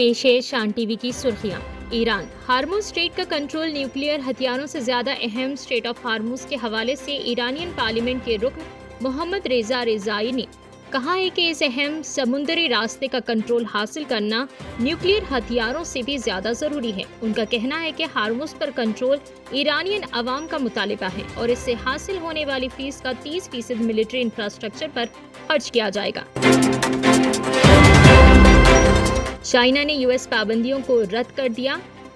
پیش ہے شان ٹی وی کی سرخیاں۔ ایران ہارموز اسٹریٹ کا کنٹرول نیوکلیئر ہتھیاروں سے زیادہ اہم۔ اسٹریٹ آف ہارموز کے حوالے سے ایرانین پارلیمنٹ کے رکن محمد رضا رضائی نے کہا ہے کہ اس اہم سمندری راستے کا کنٹرول حاصل کرنا نیوکلیئر ہتھیاروں سے بھی زیادہ ضروری ہے۔ ان کا کہنا ہے کہ ہارموز پر کنٹرول ایرانین عوام کا مطالبہ ہے اور اس سے حاصل ہونے والی فیس کا 30% ملٹری انفراسٹرکچر پر خرچ کیا جائے گا۔ چائنا نے US پابندیوں کو رد کر دیا۔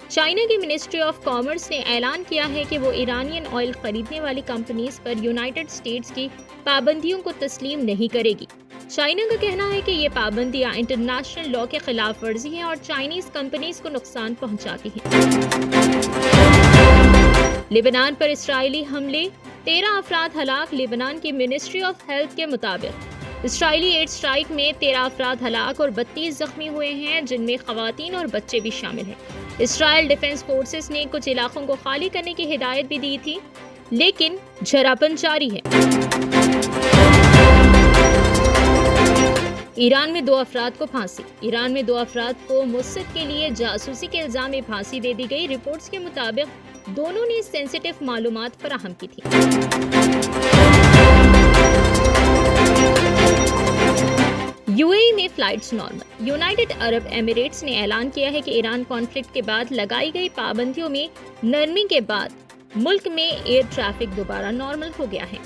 چائنا کی منسٹری آف کامرس نے اعلان کیا ہے کہ وہ ایرانین آئل خریدنے والی کمپنیز پر یونائیٹڈ اسٹیٹس کی پابندیوں کو تسلیم نہیں کرے گی۔ چائنا کا کہنا ہے کہ یہ پابندیاں انٹرنیشنل لاء کے خلاف ورزی ہیں اور چائنیز کمپنیز کو نقصان پہنچاتی ہیں۔ لبنان پر اسرائیلی حملے، 13 افراد ہلاک۔ لبنان کی منسٹری آف ہیلتھ کے مطابق اسرائیلی ایئر اسٹرائیک میں 13 افراد ہلاک اور 32 زخمی ہوئے ہیں، جن میں خواتین اور بچے بھی شامل ہیں۔ اسرائیل ڈیفنس فورسز نے کچھ علاقوں کو خالی کرنے کی ہدایت بھی دی تھی، لیکن جھڑپیں جاری ہے۔ ایران میں 2 افراد کو پھانسی۔ ایران میں 2 افراد کو موساد کے لیے جاسوسی کے الزام میں پھانسی دے دی گئی۔ رپورٹس کے مطابق دونوں نے سینسیٹیو معلومات فراہم کی تھی۔ UAE میں فلائٹس نارمل۔ یونائیٹڈ عرب ایمریٹس نے اعلان کیا ہے کہ ایران کانفلکٹ کے بعد لگائی گئی پابندیوں میں نرمی کے بعد ملک میں ایئر ٹریفک دوبارہ نارمل ہو گیا ہے۔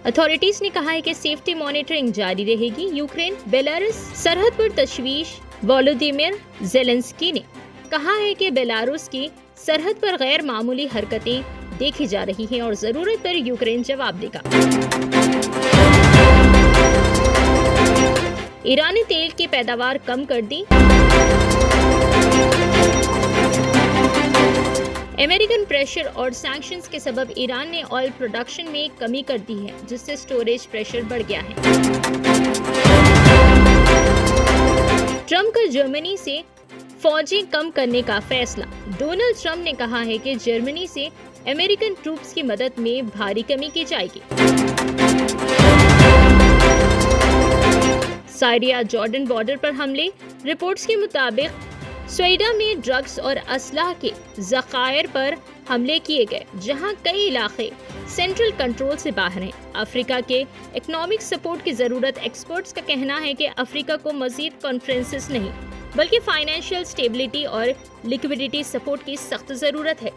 اتھارٹیز نے کہا ہے کہ سیفٹی مانیٹرنگ جاری رہے گی۔ یوکرین بیلاروس سرحد پر تشویش۔ والودیمیر زیلنسکی نے کہا ہے کہ بیلاروس کی سرحد پر غیر معمولی حرکتیں دیکھی جا رہی ہیں اور ضرورت پر یوکرین جواب دے گا۔ ایران نے تیل کی پیداوار کم کر دی۔ امریکن پریشر اور سینکشنز کے سبب ایران نے آئل پروڈکشن میں کمی کر دی ہے، جس سے سٹوریج پریشر بڑھ گیا ہے۔ ٹرمپ کا جرمنی سے فوجیں کم کرنے کا فیصلہ۔ ڈونلڈ ٹرمپ نے کہا ہے کہ جرمنی سے امریکن ٹروپس کی مدد میں بھاری کمی کی جائے گی۔ سائریا جارڈن بارڈر پر حملے۔ رپورٹس کے مطابق سویڈا میں ڈرگز اور اسلحہ کے ذخائر پر حملے کیے گئے، جہاں کئی علاقے سینٹرل کنٹرول سے باہر ہیں۔ افریقہ کے اکنامک سپورٹ کی ضرورت۔ ایکسپرٹس کا کہنا ہے کہ افریقہ کو مزید کانفرنسز نہیں بلکہ فائنینشیل سٹیبلٹی اور لیکوڈیٹی سپورٹ کی سخت ضرورت ہے۔